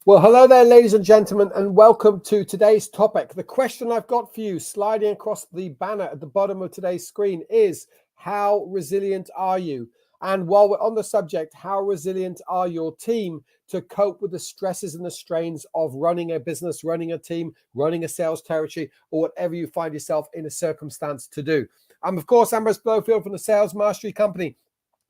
Well, hello there, ladies and gentlemen, and welcome to today's topic. The question I've got for you, sliding across the banner at the bottom of today's screen, is how resilient are you? And while we're on the subject, how resilient are your team to cope with the stresses and the strains of running a business, running a team, running a sales territory, or whatever you find yourself in a circumstance to do? I'm, of course, Ambrose Blowfield from the Sales Mastery Company.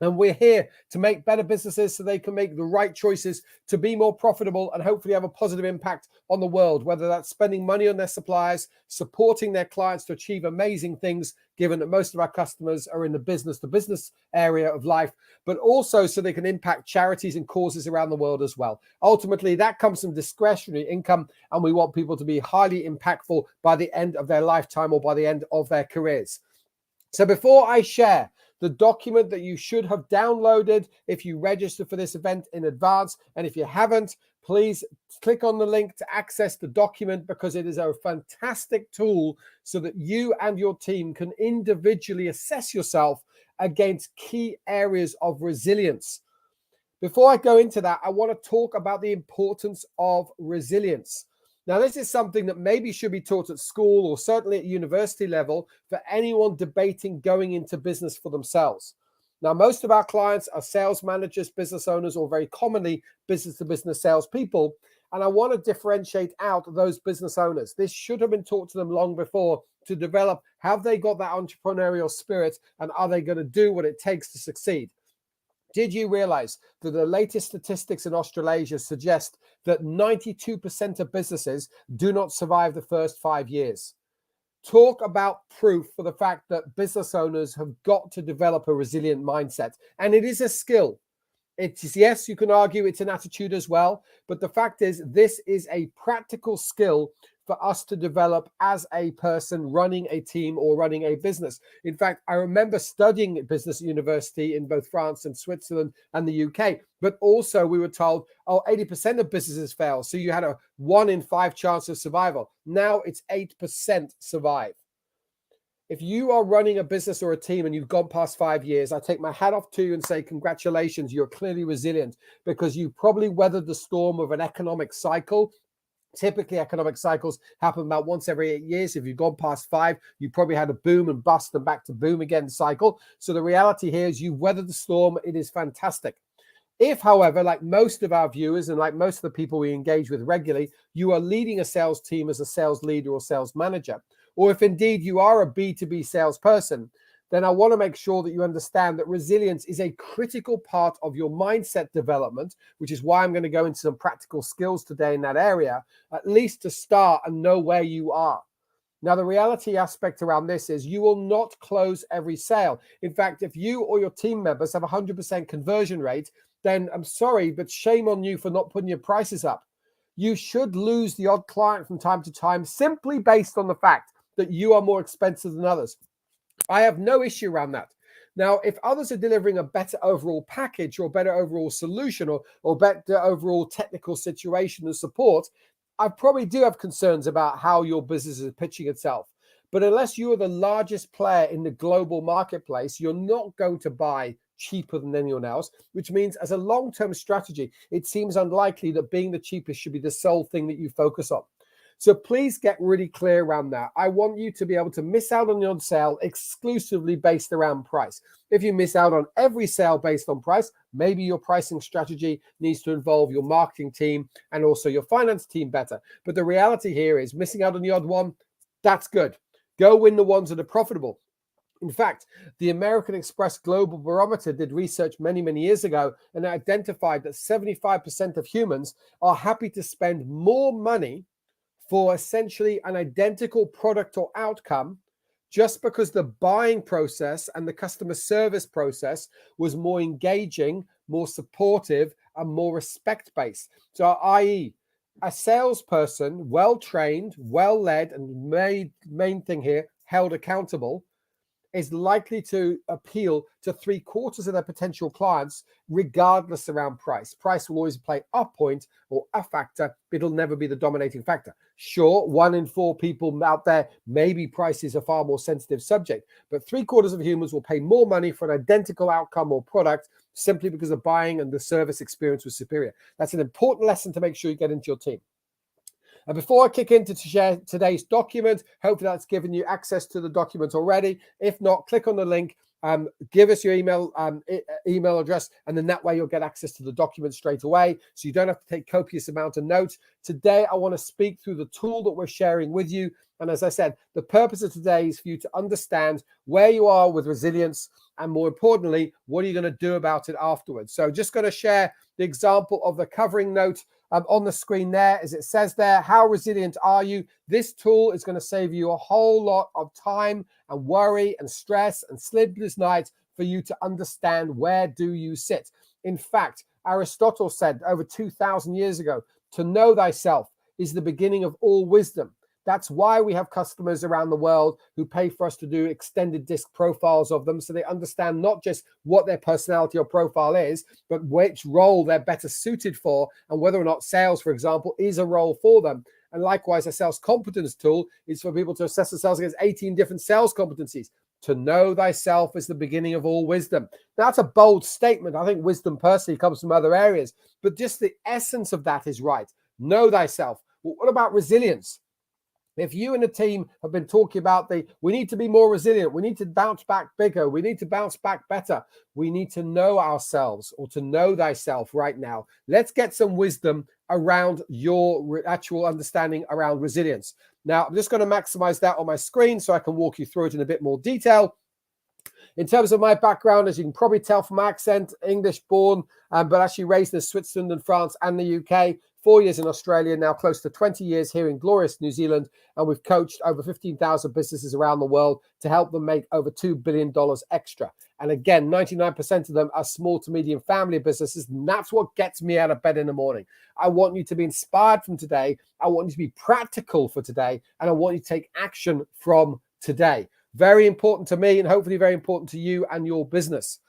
And we're here to make better businesses so they can make the right choices to be more profitable and hopefully have a positive impact on the world, whether that's spending money on their suppliers, supporting their clients to achieve amazing things, given that most of our customers are in the business-to-business area of life, but also so they can impact charities and causes around the world as well. Ultimately, that comes from discretionary income, and we want people to be highly impactful by the end of their lifetime or by the end of their careers. So before I share the document that you should have downloaded if you register for this event in advance, and if you haven't, please click on the link to access the document, because it is a fantastic tool so that you and your team can individually assess yourself against key areas of resilience. Before I go into that, I want to talk about the importance of resilience. Now, this is something that maybe should be taught at school or certainly at university level for anyone debating going into business for themselves. Now, most of our clients are sales managers, business owners, or very commonly business-to-business salespeople. And I want to differentiate out those business owners. This should have been taught to them long before to develop. Have they got that entrepreneurial spirit, and are they going to do what it takes to succeed? Did you realize that the latest statistics in Australasia suggest that 92% of businesses do not survive the first 5 years? Talk about proof for the fact that business owners have got to develop a resilient mindset. And it is a skill. It is, yes, you can argue it's an attitude as well, but the fact is, this is a practical skill for us to develop as a person running a team or running a business. In fact, I remember studying business at university in both France and Switzerland and the UK, but also we were told, 80% of businesses fail. So you had a 1 in 5 chance of survival. Now it's 8% survive. If you are running a business or a team and you've gone past 5 years, I take my hat off to you and say, congratulations, you're clearly resilient, because you probably weathered the storm of an economic cycle. Typically, economic cycles happen about once every 8 years. If you've gone past 5, you probably had a boom and bust and back to boom again cycle. So the reality here is you've weathered the storm. It is fantastic. If, however, like most of our viewers and like most of the people we engage with regularly, you are leading a sales team as a sales leader or sales manager, or if indeed you are a B2B salesperson, then I want to make sure that you understand that resilience is a critical part of your mindset development, which is why I'm going to go into some practical skills today in that area, at least to start and know where you are. Now, the reality aspect around this is you will not close every sale. In fact, if you or your team members have a 100% conversion rate, then I'm sorry, but shame on you for not putting your prices up. You should lose the odd client from time to time simply based on the fact that you are more expensive than others. I have no issue around that. Now, if others are delivering a better overall package or better overall solution or better overall technical situation and support, I probably do have concerns about how your business is pitching itself. But unless you are the largest player in the global marketplace, you're not going to buy cheaper than anyone else, which means as a long-term strategy, it seems unlikely that being the cheapest should be the sole thing that you focus on. So please get really clear around that. I want you to be able to miss out on your sale exclusively based around price. If you miss out on every sale based on price, maybe your pricing strategy needs to involve your marketing team and also your finance team better. But the reality here is missing out on the odd one, that's good. Go win the ones that are profitable. In fact, the American Express Global Barometer did research many, many years ago and identified that 75% of humans are happy to spend more money for essentially an identical product or outcome just because the buying process and the customer service process was more engaging, more supportive, and more respect-based. So, i.e., a salesperson, well-trained, well-led, and main thing here, held accountable, is likely to appeal to 3/4 of their potential clients, regardless around price. Price will always play a point or a factor, but it'll never be the dominating factor. Sure, 1 in 4 people out there, maybe price is a far more sensitive subject, but 3/4 of humans will pay more money for an identical outcome or product. simply because the buying and the service experience was superior. That's an important lesson to make sure you get into your team. And before I kick into to share today's document, hopefully that's given you access to the document already. If not, click on the link, give us your email address, and then that way you'll get access to the document straight away, so you don't have to take copious amount of notes. Today, I want to speak through the tool that we're sharing with you. And as I said, the purpose of today is for you to understand where you are with resilience, and more importantly, what are you going to do about it afterwards. So just going to share the example of the covering note on the screen there. As it says there, how resilient are you? This tool is going to save you a whole lot of time and worry and stress and sleepless nights for you to understand where do you sit. In fact, Aristotle said over 2,000 years ago, to know thyself is the beginning of all wisdom. That's why we have customers around the world who pay for us to do extended disc profiles of them, so they understand not just what their personality or profile is, but which role they're better suited for, and whether or not sales, for example, is a role for them. And likewise, a sales competence tool is for people to assess themselves against 18 different sales competencies. To know thyself is the beginning of all wisdom. That's a bold statement. I think wisdom personally comes from other areas, but just the essence of that is right. Know thyself. Well, what about resilience? If you and the team have been talking about we need to be more resilient, we need to bounce back bigger, we need to bounce back better, we need to know ourselves, or to know thyself right now. Let's get some wisdom around your actual understanding around resilience. Now, I'm just going to maximize that on my screen so I can walk you through it in a bit more detail. In terms of my background, as you can probably tell from my accent, English born, but actually raised in Switzerland and France and the UK. 4 years in Australia, now close to 20 years here in glorious New Zealand. And we've coached over 15,000 businesses around the world to help them make over $2 billion extra. And again, 99% of them are small to medium family businesses. And that's what gets me out of bed in the morning. I want you to be inspired from today. I want you to be practical for today. And I want you to take action from today. Very important to me, and hopefully very important to you and your business.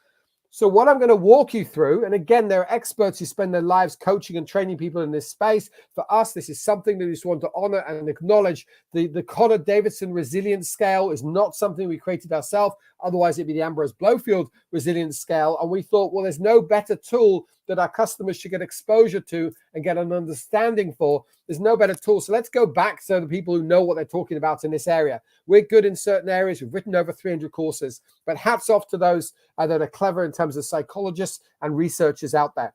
So what I'm going to walk you through, and again, there are experts who spend their lives coaching and training people in this space. For us, this is something that we just want to honor and acknowledge. The Connor Davidson Resilience Scale is not something we created ourselves. Otherwise, it'd be the Ambrose Blofield Resilience Scale. And we thought, well, there's no better tool that our customers should get exposure to and get an understanding for. There's no better tool. So let's go back to the people who know what they're talking about in this area. We're good in certain areas. We've written over 300 courses, but hats off to those that are clever in terms of psychologists and researchers out there.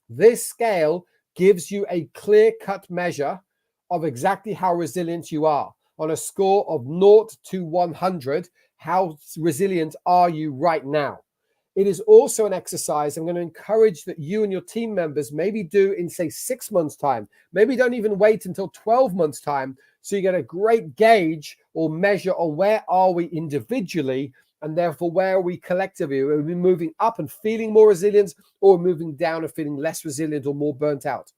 This scale gives you a clear-cut measure of exactly how resilient you are. On a score of 0 to 100, how resilient are you right now? It is also an exercise I'm going to encourage that you and your team members maybe do in, say, 6 months' time. Maybe don't even wait until 12 months' time, so you get a great gauge or measure on where are we individually, and therefore where are we collectively. Are we moving up and feeling more resilient, or moving down and feeling less resilient or more burnt out?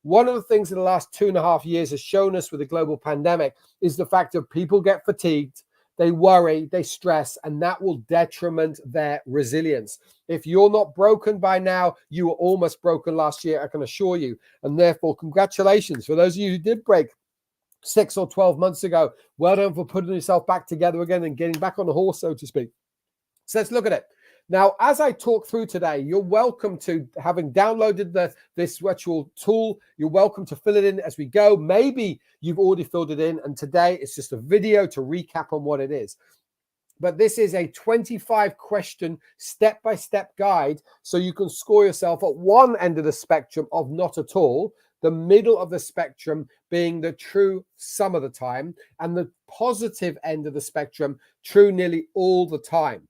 One of the things in the last 2.5 years has shown us with the global pandemic is the fact that people get fatigued, they worry, they stress, and that will detriment their resilience. If you're not broken by now, you were almost broken last year, I can assure you. And therefore, congratulations for those of you who did break 6 or 12 months ago. Well done for putting yourself back together again and getting back on the horse, so to speak. So let's look at it. Now, as I talk through today, you're welcome to, having downloaded this virtual tool, you're welcome to fill it in as we go. Maybe you've already filled it in, and today it's just a video to recap on what it is. But this is a 25-question step-by-step guide, so you can score yourself at one end of the spectrum of not at all, the middle of the spectrum being the true some of the time, and the positive end of the spectrum, true nearly all the time.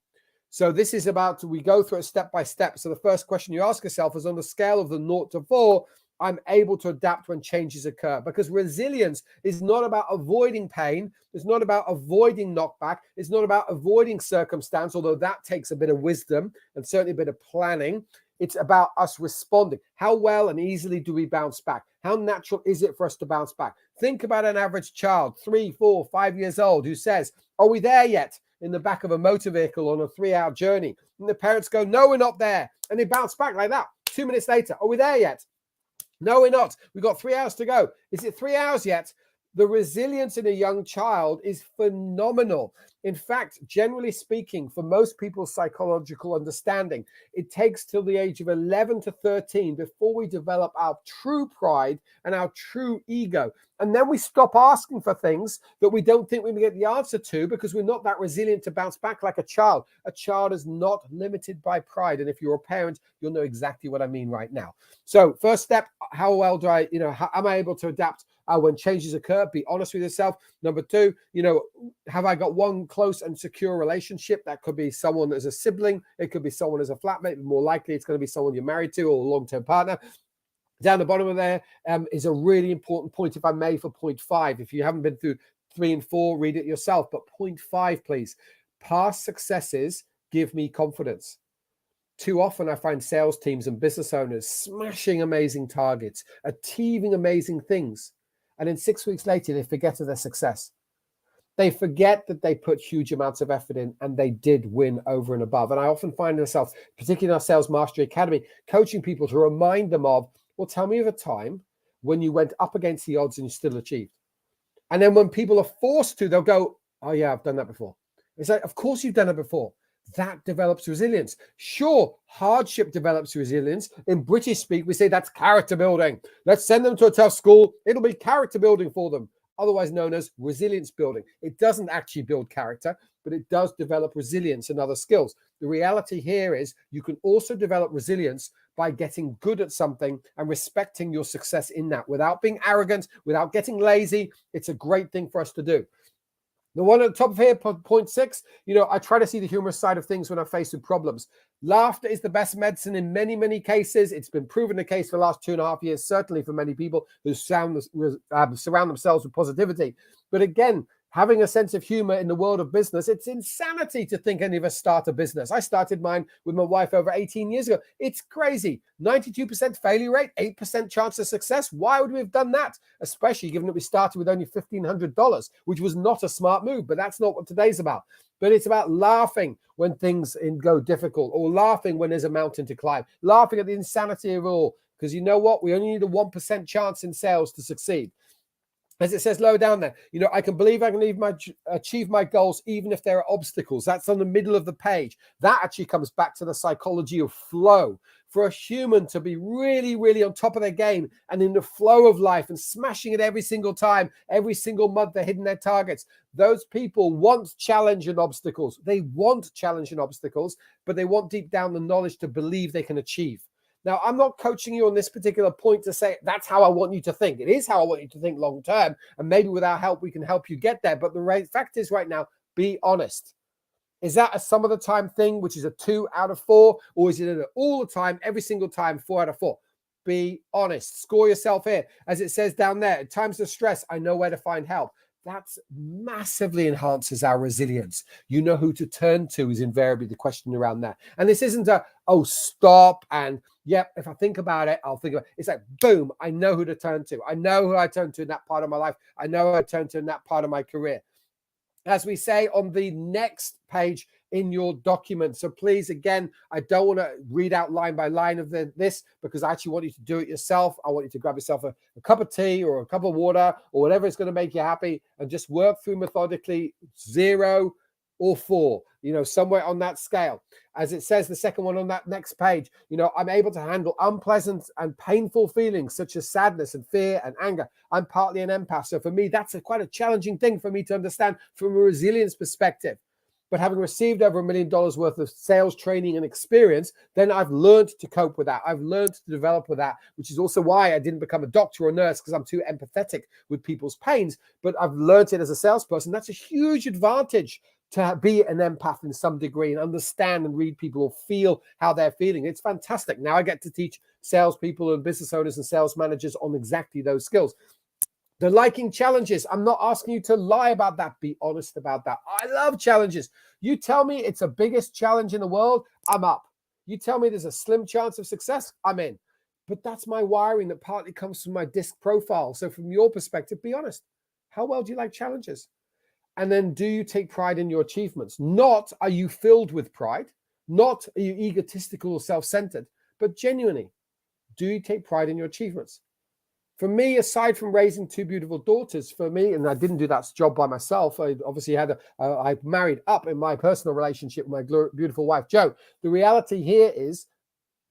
So this is about, we go through it step by step. So the first question you ask yourself is, on the scale of the 0 to 4, I'm able to adapt when changes occur. Because resilience is not about avoiding pain. It's not about avoiding knockback. It's not about avoiding circumstance, although that takes a bit of wisdom and certainly a bit of planning. It's about us responding. How well and easily do we bounce back? How natural is it for us to bounce back? Think about an average child, 3, 4, 5 years old, who says, are we there yet? In the back of a motor vehicle on a 3-hour journey. And the parents go, no, we're not there. And they bounce back like that. 2 minutes later, are we there yet? No, we're not. We've got 3 hours to go. Is it 3 hours yet? The resilience in a young child is phenomenal. In fact, generally speaking, for most people's psychological understanding, it takes till the age of 11 to 13 before we develop our true pride and our true ego. And then we stop asking for things that we don't think we can get the answer to because we're not that resilient to bounce back like a child. A child is not limited by pride. And if you're a parent, you'll know exactly what I mean right now. So first step, how well do I, how am I able to adapt when changes occur? Be honest with yourself. Number two, have I got one close and secure relationship? That could be someone as a sibling. It could be someone as a flatmate. More likely, it's going to be someone you're married to or a long-term partner. Down the bottom of there is a really important point, if I may, for point 5. If you haven't been through 3 and 4, read it yourself. But point 5, please. Past successes give me confidence. Too often I find sales teams and business owners smashing amazing targets, achieving amazing things. And then 6 weeks later, they forget of their success. They forget that they put huge amounts of effort in and they did win over and above. And I often find myself, particularly in our Sales Mastery Academy, coaching people to remind them of, well, tell me of a time when you went up against the odds and you still achieved. And then when people are forced to, they'll go, oh yeah, I've done that before. It's like, of course you've done it before. That develops resilience. Sure, hardship develops resilience. In British speak, we say that's character building. Let's send them to a tough school. It'll be character building for them, otherwise known as resilience building. It doesn't actually build character, but it does develop resilience and other skills. The reality here is you can also develop resilience by getting good at something and respecting your success in that without being arrogant, without getting lazy. It's a great thing for us to do. The one at the top of here, point 6, I try to see the humorous side of things when I'm faced with problems. Laughter is the best medicine in many, many cases. It's been proven the case for the last 2.5 years, certainly for many people who surround themselves with positivity. But again, having a sense of humor in the world of business, it's insanity to think any of us start a business. I started mine with my wife over 18 years ago. It's crazy. 92% failure rate, 8% chance of success. Why would we have done that? Especially given that we started with only $1,500, which was not a smart move, but that's not what today's about. But it's about laughing when things go difficult, or laughing when there's a mountain to climb, laughing at the insanity of it all. Because you know what? We only need a 1% chance in sales to succeed. As it says lower down there, I can believe I can achieve my goals even if there are obstacles. That's on the middle of the page. That actually comes back to the psychology of flow. For a human to be really, really on top of their game and in the flow of life and smashing it every single time, every single month they're hitting their targets, those people want challenge and obstacles. They want challenge and obstacles, but they want deep down the knowledge to believe they can achieve. Now, I'm not coaching you on this particular point to say that's how I want you to think. It is how I want you to think long term. And maybe with our help, we can help you get there. But the fact is right now, be honest. Is that a some of the time thing, which is a 2 out of 4? Or is it an all the time, every single time, 4 out of 4? Be honest. Score yourself here. As it says down there, at times of stress, I know where to find help. That massively enhances our resilience. You know who to turn to is invariably the question around that. And this isn't stop and, if I think about it, I'll think about it. It's like, boom, I know who to turn to. I know who I turn to in that part of my life. I know who I turn to in that part of my career. As we say on the next page in your document. So please, again, I don't want to read out line by line of this because I actually want you to do it yourself. I want you to grab yourself a cup of tea or a cup of water or whatever is going to make you happy and just work through methodically 0 or 4, somewhere on that scale. As it says, the second one on that next page, I'm able to handle unpleasant and painful feelings such as sadness and fear and anger. I'm partly an empath. So for me, that's quite a challenging thing for me to understand from a resilience perspective. But having received over $1 million worth of sales training and experience, then I've learned to cope with that. I've learned to develop with that, which is also why I didn't become a doctor or a nurse because I'm too empathetic with people's pains. But I've learned it as a salesperson. That's a huge advantage to be an empath in some degree and understand and read people or feel how they're feeling. It's fantastic. Now I get to teach salespeople and business owners and sales managers on exactly those skills. The liking challenges. I'm not asking you to lie about that. Be honest about that. I love challenges. You tell me it's the biggest challenge in the world, I'm up. You tell me there's a slim chance of success, I'm in. But that's my wiring that partly comes from my disc profile. So from your perspective, be honest. How well do you like challenges? And then do you take pride in your achievements? Not are you filled with pride? Not are you egotistical or self-centered? But genuinely, do you take pride in your achievements? For me, aside from raising two beautiful daughters, for me, and I didn't do that job by myself. I obviously had I married up in my personal relationship with my beautiful wife, Jo. The reality here is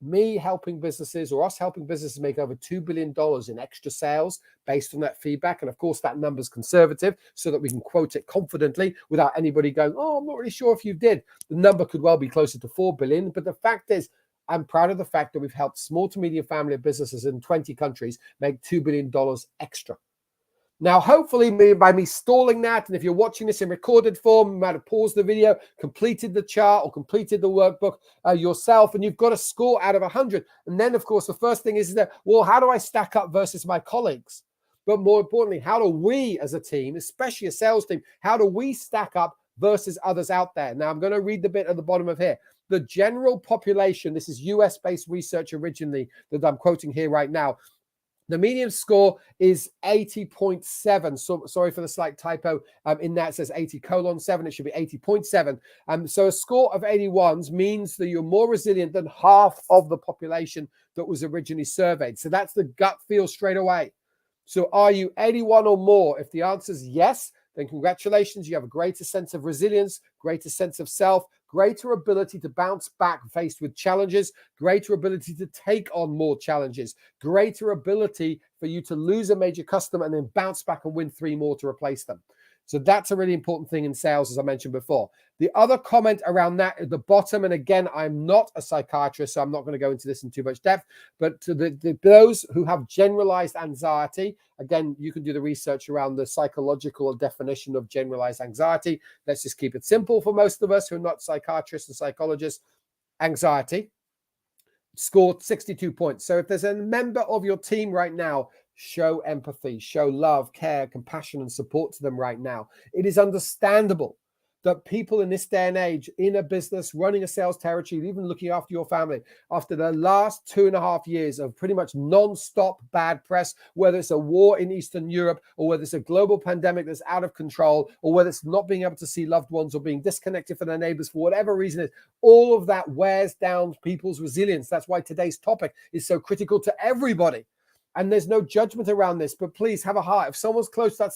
me helping businesses or us helping businesses make over $2 billion in extra sales based on that feedback. And of course, that number's conservative so that we can quote it confidently without anybody going, oh, I'm not really sure if you did. The number could well be closer to 4 billion. But the fact is, I'm proud of the fact that we've helped small to medium family businesses in 20 countries make $2 billion extra. Now, hopefully, by me stalling that, and if you're watching this in recorded form, you might have paused the video, completed the chart or completed the workbook yourself, and you've got a score out of 100. And then, of course, the first thing is that, well, how do I stack up versus my colleagues? But more importantly, how do we as a team, especially a sales team, how do we stack up versus others out there? Now, I'm going to read the bit at the bottom of here. The general population, this is US-based research originally that I'm quoting here right now. The median score is 80.7. So sorry for the slight typo. In that it says 80:7. It should be 80.7. So a score of 81s means that you're more resilient than half of the population that was originally surveyed. So that's the gut feel straight away. So are you 81 or more? If the answer is yes, then congratulations. You have a greater sense of resilience, greater sense of self, greater ability to bounce back faced with challenges, greater ability to take on more challenges, greater ability for you to lose a major customer and then bounce back and win 3 more to replace them. So that's a really important thing in sales, as I mentioned before. The other comment around that at the bottom, and again, I'm not a psychiatrist, so I'm not going to go into this in too much depth, but to those who have generalized anxiety, again, you can do the research around the psychological definition of generalized anxiety. Let's just keep it simple for most of us who are not psychiatrists and psychologists. Anxiety scored 62 points. So if there's a member of your team right now, show empathy, show love, care, compassion, and support to them right now. It is understandable that people in this day and age, in a business, running a sales territory, even looking after your family, after the last 2.5 years of pretty much non-stop bad press, whether it's a war in Eastern Europe, or whether it's a global pandemic that's out of control, or whether it's not being able to see loved ones or being disconnected from their neighbors for whatever reason it is, all of that wears down people's resilience. That's why today's topic is so critical to everybody. And there's no judgment around this, but please have a heart. If someone's close to that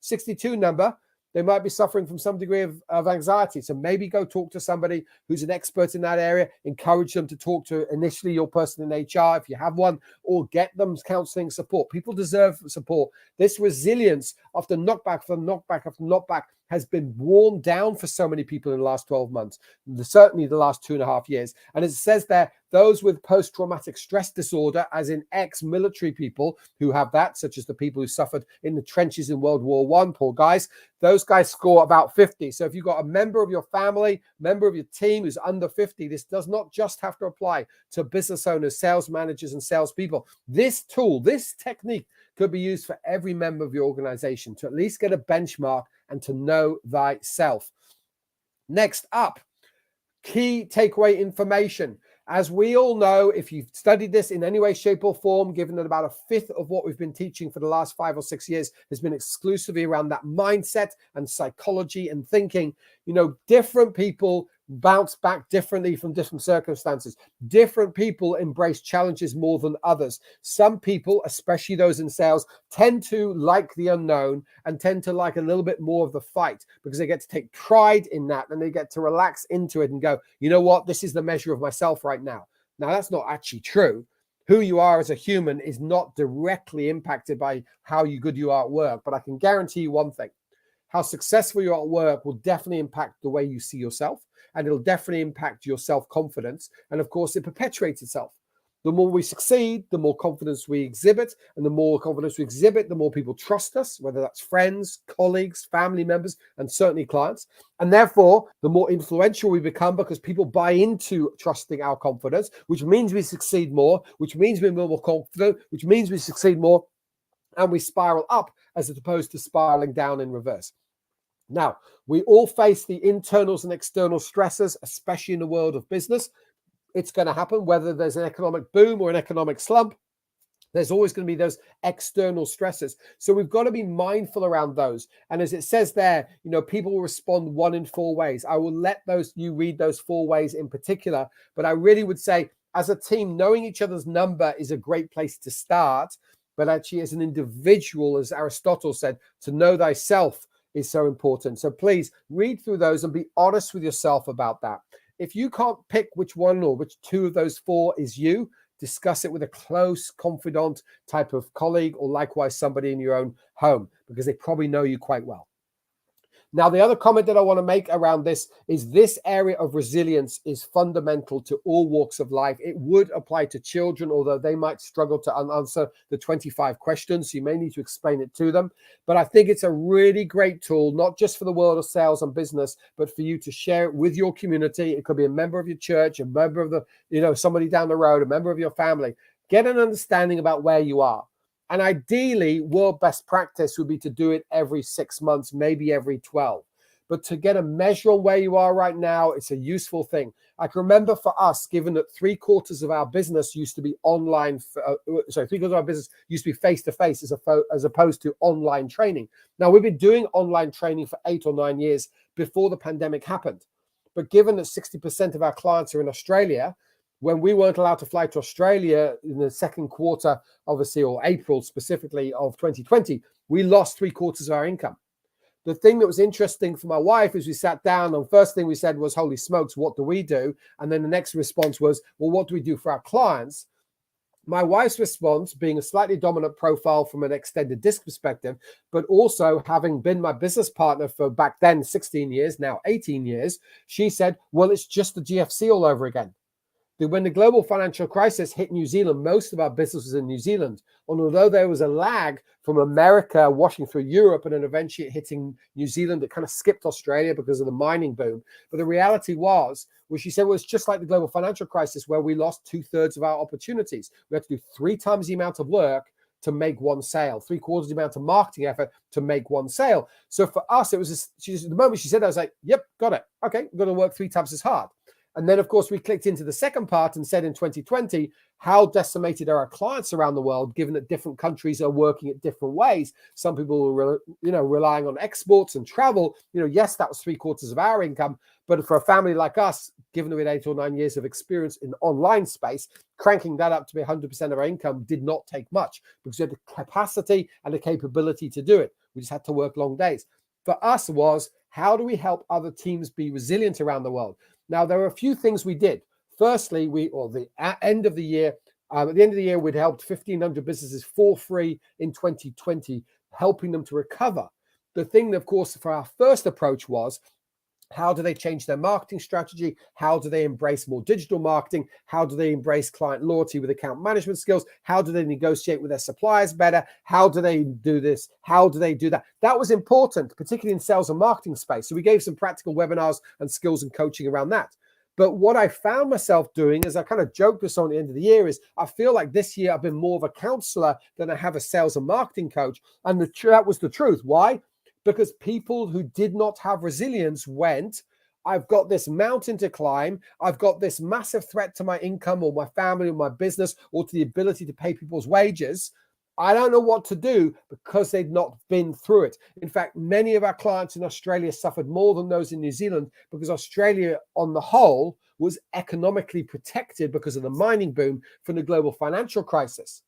62 number, they might be suffering from some degree of anxiety. So maybe go talk to somebody who's an expert in that area. Encourage them to talk to initially your person in HR, if you have one, or get them counseling support. People deserve support. This resilience after knockback after knockback after knockback has been worn down for so many people in the last 12 months, certainly the last 2.5 years. And as it says there, those with post-traumatic stress disorder, as in ex-military people who have that, such as the people who suffered in the trenches in World War I, poor guys, those guys score about 50. So if you've got a member of your family, member of your team who's under 50, this does not just have to apply to business owners, sales managers, and salespeople. This tool, this technique could be used for every member of your organization to at least get a benchmark and to know thyself. Next up, key takeaway information. As we all know, if you've studied this in any way, shape, or form, given that about 1/5 of what we've been teaching for the last 5 or 6 years has been exclusively around that mindset and psychology and thinking, different people bounce back differently from different circumstances. Different people embrace challenges more than others. Some people, especially those in sales, tend to like the unknown and tend to like a little bit more of the fight because they get to take pride in that and they get to relax into it and go, you know what, this is the measure of myself right now. Now, that's not actually true. Who you are as a human is not directly impacted by how good you are at work, but I can guarantee you one thing. How successful you are at work will definitely impact the way you see yourself, and it'll definitely impact your self-confidence. And of course, it perpetuates itself. The more we succeed, the more confidence we exhibit, and the more confidence we exhibit, the more people trust us, whether that's friends, colleagues, family members, and certainly clients. And therefore, the more influential we become because people buy into trusting our confidence, which means we succeed more, which means we're more confident, which means we succeed more, and we spiral up as opposed to spiraling down in reverse. Now, we all face the internals and external stressors, especially in the world of business. It's going to happen whether there's an economic boom or an economic slump. There's always going to be those external stresses. So we've got to be mindful around those. And as it says there, people will respond 1 in 4 ways. I will let you read those 4 ways in particular. But I really would say, as a team, knowing each other's number is a great place to start. but actually as an individual, as Aristotle said, to know thyself is so important. So please read through those and be honest with yourself about that. If you can't pick which one or which two of those four is you, discuss it with a close confidant type of colleague, or likewise somebody in your own home, because they probably know you quite well. Now, the other comment that I want to make around this is this area of resilience is fundamental to all walks of life. It would apply to children, although they might struggle to answer the 25 questions. So you may need to explain it to them. But I think it's a really great tool, not just for the world of sales and business, but for you to share it with your community. It could be a member of your church, a member of the, somebody down the road, a member of your family. Get an understanding about where you are. And ideally, world best practice would be to do it every 6 months, maybe every 12. But to get a measure on where you are right now, it's a useful thing. I can remember for us, given that 3/4 of our business used to be online, 3/4 of our business used to be face-to-face as opposed to online training. Now, we've been doing online training for 8 or 9 years before the pandemic happened. But given that 60% of our clients are in Australia, when we weren't allowed to fly to Australia in the second quarter, obviously, or April specifically of 2020, we lost 3/4 of our income. The thing that was interesting for my wife is we sat down, and the first thing we said was, holy smokes, what do we do? And then the next response was, well, what do we do for our clients? My wife's response, being a slightly dominant profile from an extended disc perspective, but also having been my business partner for back then 16 years, now 18 years, she said, well, it's just the GFC all over again. When the global financial crisis hit New Zealand, most of our business was in New Zealand. And although there was a lag from America washing through Europe and then eventually hitting New Zealand, it kind of skipped Australia because of the mining boom. But the reality was she said, well, it's just like the global financial crisis where we lost 2/3 of our opportunities. We had to do 3 times the amount of work to make one sale, 3/4 the amount of marketing effort to make one sale. So for us, it was the moment she said that, I was like, yep, got it. Okay, we're going to work 3 times as hard. And then, of course, we clicked into the second part and said in 2020, how decimated are our clients around the world, given that different countries are working at different ways? Some people were, relying on exports and travel. Yes, that was 3/4 of our income. But for a family like us, given that we had 8 or 9 years of experience in online space, cranking that up to be 100% of our income did not take much because we had the capacity and the capability to do it. We just had to work long days. For us was, how do we help other teams be resilient around the world? Now, there are a few things we did. Firstly, at the end of the year, we'd helped 1,500 businesses for free in 2020, helping them to recover. The thing, of course, for our first approach was, how do they change their marketing strategy? How do they embrace more digital marketing? How do they embrace client loyalty with account management skills? How do they negotiate with their suppliers better? How do they do this? How do they do that? That was important, particularly in sales and marketing space. So we gave some practical webinars and skills and coaching around that. But what I found myself doing, as I kind of joked this on the end of the year, is I feel like this year I've been more of a counselor than I have a sales and marketing coach. And that was the truth. Why? Because people who did not have resilience went, I've got this mountain to climb. I've got this massive threat to my income or my family or my business or to the ability to pay people's wages. I don't know what to do, because they'd not been through it. In fact, many of our clients in Australia suffered more than those in New Zealand, because Australia on the whole was economically protected because of the mining boom from the global financial crisis.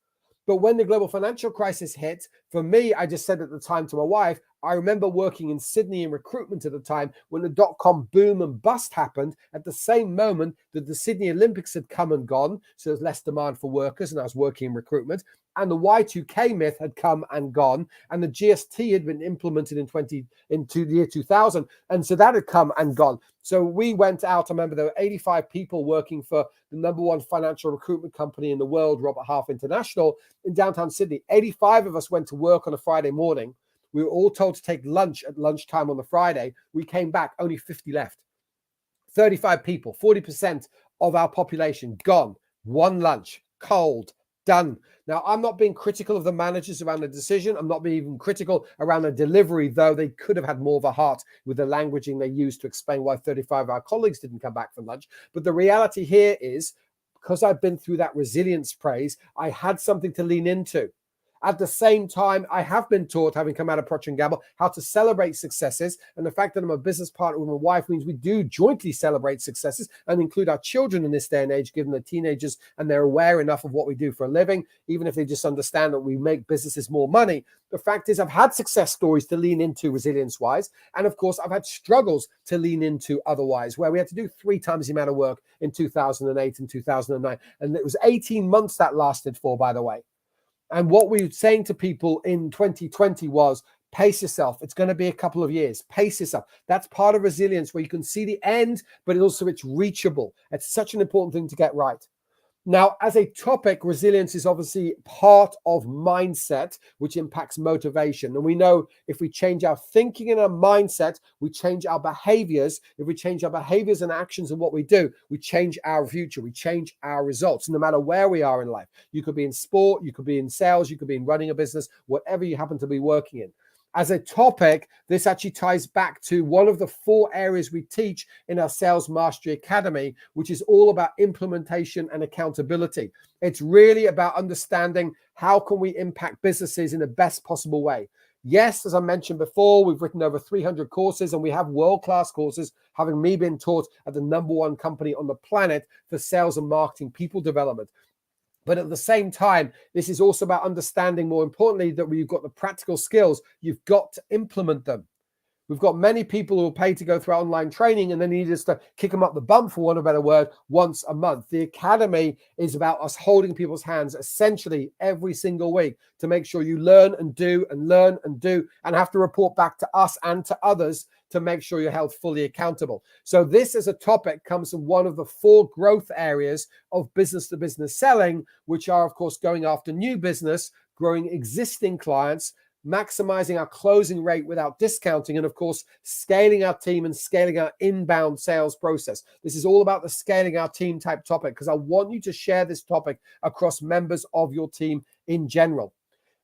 But when the global financial crisis hit, for me, I just said at the time to my wife, I remember working in Sydney in recruitment at the time when the dot-com boom and bust happened at the same moment that the Sydney Olympics had come and gone. So there's less demand for workers, and I was working in recruitment. And the Y2K myth had come and gone, and the GST had been implemented into the year 2000. And so that had come and gone. So we went out. I remember there were 85 people working for the #1 financial recruitment company in the world, Robert Half International, in downtown Sydney. 85 of us went to work on a Friday morning. We were all told to take lunch at lunchtime on the Friday. We came back, only 50 left. 35 people, 40% of our population gone. One lunch, cold, done. Now, I'm not being critical of the managers around the decision. I'm not being even critical around the delivery, though they could have had more of a heart with the languaging they used to explain why 35 of our colleagues didn't come back from lunch. But the reality here is, because I've been through that resilience praise, I had something to lean into. At the same time, I have been taught, having come out of Procter & Gamble, how to celebrate successes. And the fact that I'm a business partner with my wife means we do jointly celebrate successes and include our children in this day and age, given they're teenagers and they're aware enough of what we do for a living, even if they just understand that we make businesses more money. The fact is, I've had success stories to lean into resilience-wise. And of course, I've had struggles to lean into otherwise, where we had to do 3 times the amount of work in 2008 and 2009. And it was 18 months that lasted for, by the way. And what we were saying to people in 2020 was, pace yourself. It's going to be a couple of years. Pace yourself. That's part of resilience, where you can see the end, but also it's reachable. It's such an important thing to get right. Now, as a topic, resilience is obviously part of mindset, which impacts motivation. And we know if we change our thinking and our mindset, we change our behaviors. If we change our behaviors and actions and what we do, we change our future, we change our results, no matter where we are in life. You could be in sport, you could be in sales, you could be in running a business, whatever you happen to be working in. As a topic, this actually ties back to one of the 4 areas we teach in our Sales Mastery Academy, which is all about implementation and accountability. It's really about understanding how can we impact businesses in the best possible way. Yes, as I mentioned before, we've written over 300 courses and we have world-class courses, having me been taught at the #1 company on the planet for sales and marketing people development. But at the same time, this is also about understanding, more importantly, that when you've got the practical skills, you've got to implement them. We've got many people who will pay to go through online training and then need us to kick them up the bum, for want of a better word, once a month. The Academy is about us holding people's hands essentially every single week to make sure you learn and do and learn and do and have to report back to us and to others to make sure you're held fully accountable. So this as a topic comes from one of the 4 growth areas of business-to-business selling, which are, of course, going after new business, growing existing clients, maximizing our closing rate without discounting, and of course, scaling our team and scaling our inbound sales process. This is all about the scaling our team type topic, because I want you to share this topic across members of your team in general.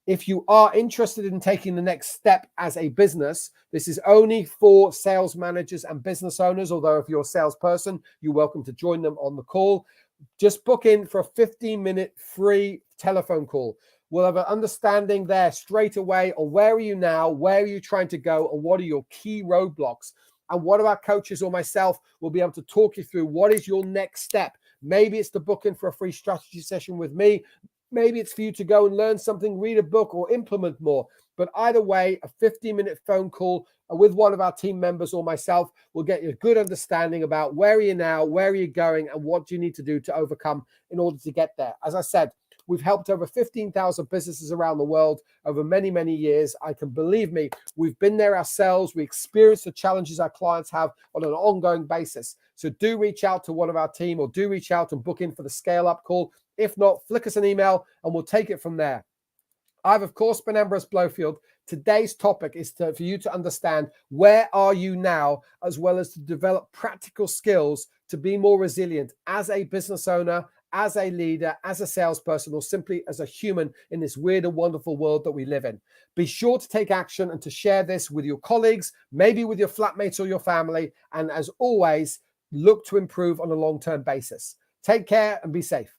If you are interested in taking the next step as a business, this is only for sales managers and business owners, although if you're a salesperson, you're welcome to join them on the call. Just book in for a 15-minute free telephone call. We'll have an understanding there straight away on where are you now, where are you trying to go, and what are your key roadblocks. And one of our coaches or myself will be able to talk you through what is your next step. Maybe it's to book in for a free strategy session with me. Maybe it's for you to go and learn something, read a book, or implement more. But either way, a 15-minute phone call with one of our team members or myself will get you a good understanding about where are you now, where are you going, and what do you need to do to overcome in order to get there. As I said, we've helped over 15,000 businesses around the world over many, many years. I can believe me, we've been there ourselves. We experience the challenges our clients have on an ongoing basis. So do reach out to one of our team or do reach out and book in for the Scale Up call. If not, flick us an email and we'll take it from there. I've, of course, been Ambrose Blowfield. Today's topic is for you to understand where are you now, as well as to develop practical skills to be more resilient as a business owner, as a leader, as a salesperson, or simply as a human in this weird and wonderful world that we live in. Be sure to take action and to share this with your colleagues, maybe with your flatmates or your family. And as always, look to improve on a long-term basis. Take care and be safe.